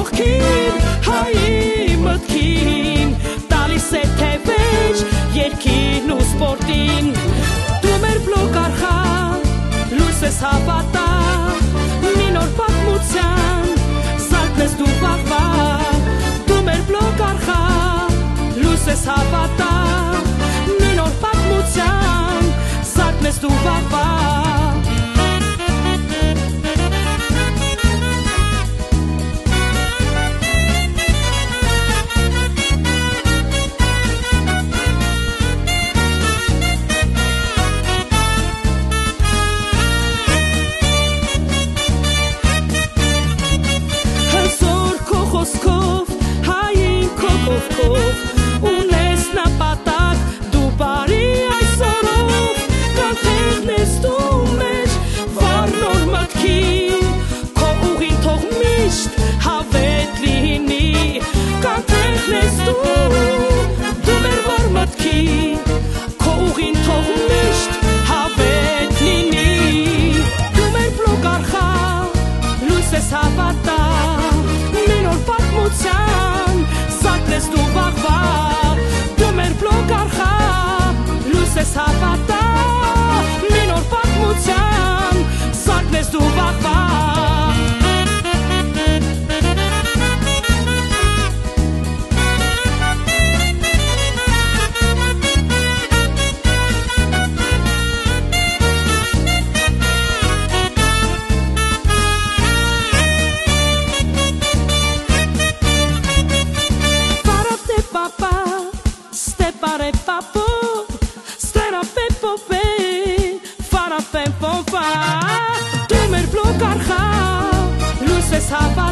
կողքին, հայի մտքին, տալիս է թևեջ երկին ու սպորտին, դու մեր բլոկ արխա, լույս ես հավատա, մի նոր պատմության, զարդն ես դու վաղվա, դու մեր բլոկ արխա, լույս ես հավատա, մի նոր պատմության, զարդն ես դու վաղվա, ունես նպատակ դու բարի այսօրով կանթեղն ես դու մեջ վառ նոր մտքի քո ուղին թող միշտ հավետ լինի կանթեղն ես դու մեր վառ մտքի քո ուղին թող միշտ հավետ լինի դու մեր բլոկ արխա լույս ես հավատա մի նոր պատմության Ես դու վաղվա, դու մեր բլոկ արխա, լույս ես հավատա, մի նոր պատմության, զարդն ես դու վաղվա Papo, stera pepo pe, fara pepo fa, tu mer blocar ha, luces hava.